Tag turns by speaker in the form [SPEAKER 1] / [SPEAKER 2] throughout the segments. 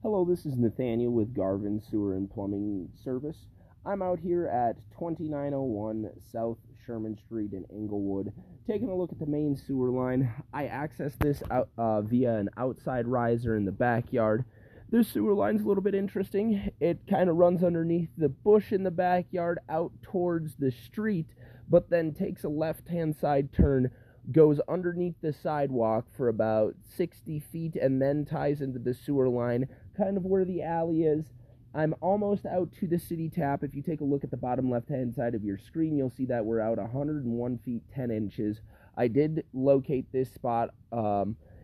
[SPEAKER 1] Hello, this is Nathaniel with Garvin Sewer and Plumbing Service. I'm out here at 2901 South Sherman Street in Englewood, taking a look at the main sewer line. I access this out, via an outside riser in the backyard. This sewer line's a little bit interesting. It kind of runs underneath the bush in the backyard out towards the street, but then takes a left-hand side turn, goes underneath the sidewalk for about 60 feet, and then ties into the sewer line, kind of where the alley is. I'm almost out to the city tap. If you take a look at the bottom left-hand side of your screen, you'll see that we're out 101 feet 10 inches. I did locate this spot.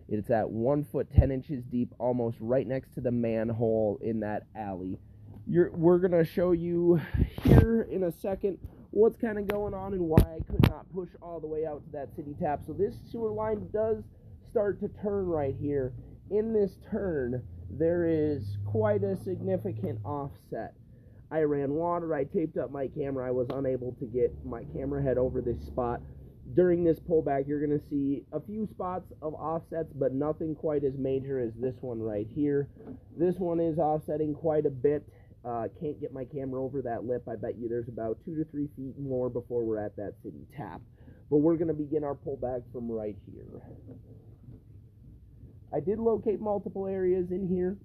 [SPEAKER 1] It's at 1 foot 10 inches deep, almost right next to the manhole in that alley. We're going to show you here in a second what's kind of going on and why I could not push all the way out to that city tap. So this sewer line does start to turn right here. In this turn, there is quite a significant offset. I ran water, I taped up my camera, I was unable to get my camera head over this spot. During this pullback, you're going to see a few spots of offsets, but nothing quite as major as this one right here. This one is offsetting quite a bit. Can't get my camera over that lip. I bet you there's about 2 to 3 feet more before we're at that city tap. But we're going to begin our pullback from right here. I did locate multiple areas in here.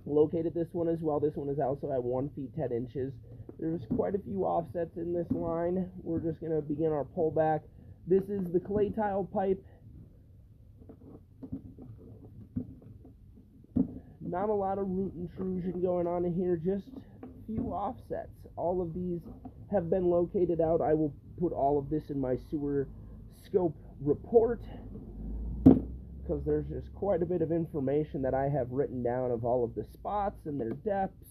[SPEAKER 1] Located this one as well. This one is also at 1 feet 10 inches. There's quite a few offsets in this line. We're just going to begin our pullback. This is the clay tile pipe. Not a lot of root intrusion going on in here, just a few offsets. All of these have been located out. I will put all of this in my sewer scope report, because there's just quite a bit of information that I have written down of all of the spots and their depths.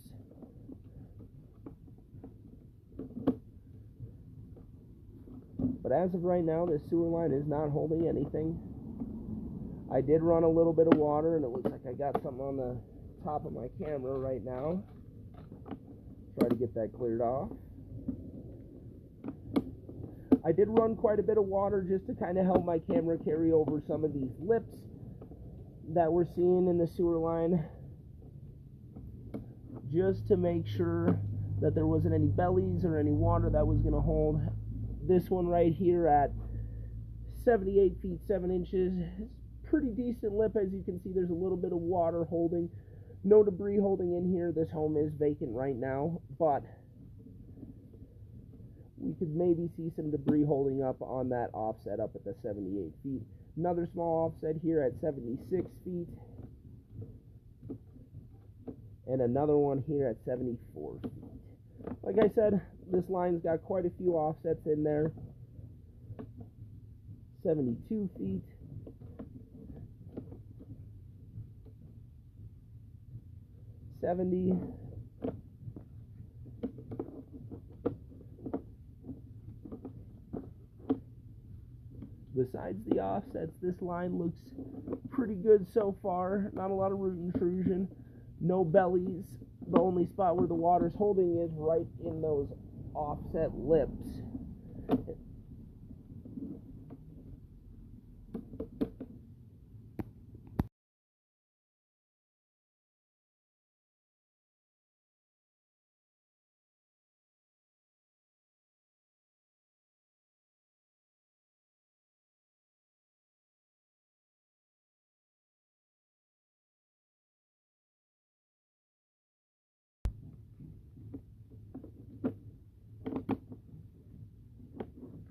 [SPEAKER 1] But as of right now, this sewer line is not holding anything. I did run a little bit of water, and it looks like I got something on the top of my camera right now. Try to get that cleared off. I did run quite a bit of water just to kind of help my camera carry over some of these lips that we're seeing in the sewer line, just to make sure that there wasn't any bellies or any water that was going to hold. This one right here at 78 feet 7 inches is pretty decent lip. As you can see, there's a little bit of water holding. No debris holding in here. This home is vacant right now, but we could maybe see some debris holding up on that offset up at the 78 feet. Another small offset here at 76 feet. And another one here at 74 feet. Like I said, this line's got quite a few offsets in there. 72 feet. 70. Besides the offsets, this line looks pretty good so far. Not a lot of root intrusion. No bellies. The only spot where the water's holding is right in those offset lips.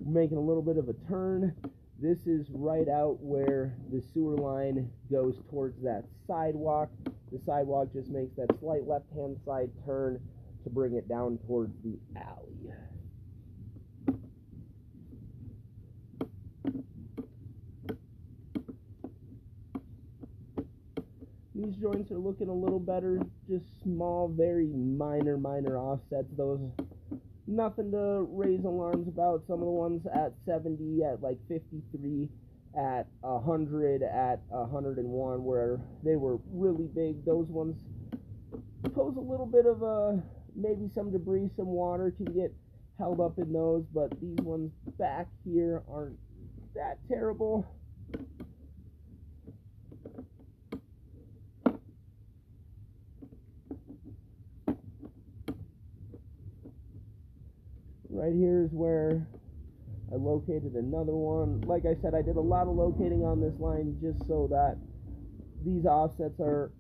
[SPEAKER 1] Making a little bit of a turn. This is right out where the sewer line goes towards that sidewalk. The sidewalk just makes that slight left-hand side turn to bring it down towards the alley. These joints are looking a little better. Just small, very minor offsets. Those nothing to raise alarms about. Some of the ones at 70, at like 53, at 100, at 101, where they were really big. Those ones pose a little bit of maybe some debris, some water can get held up in those, but these ones back here aren't that terrible. Right here is where I located another one. Like I said, I did a lot of locating on this line just so that these offsets are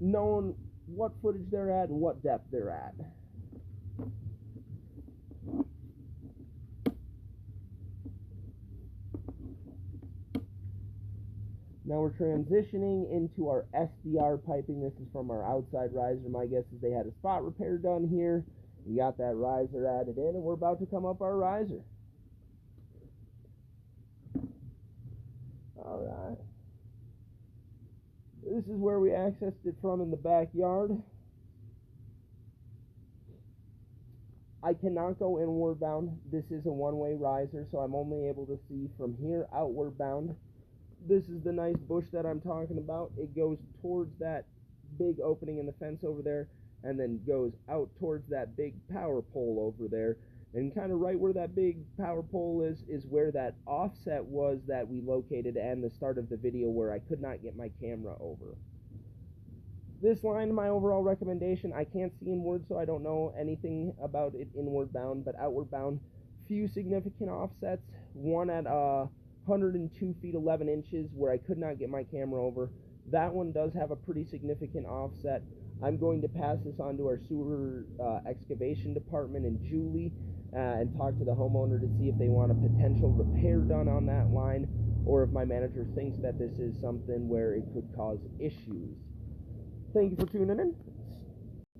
[SPEAKER 1] known what footage they're at and what depth they're at. Now we're transitioning into our SDR piping. This is from our outside riser. My guess is they had a spot repair done here. We got that riser added in, and we're about to come up our riser. Alright. This is where we accessed it from in the backyard. I cannot go inward bound. This is a one-way riser, so I'm only able to see from here outward bound. This is the nice bush that I'm talking about. It goes towards that big opening in the fence over there, and then goes out towards that big power pole over there. And kind of right where that big power pole is where that offset was that we located and the start of the video where I could not get my camera over. This line, my overall recommendation, I can't see inward, so I don't know anything about it inward bound, but outward bound, few significant offsets. One at 102 feet 11 inches where I could not get my camera over. That one does have a pretty significant offset. I'm going to pass this on to our sewer excavation department in Julie and talk to the homeowner to see if they want a potential repair done on that line, or if my manager thinks that this is something where it could cause issues. Thank you for tuning in.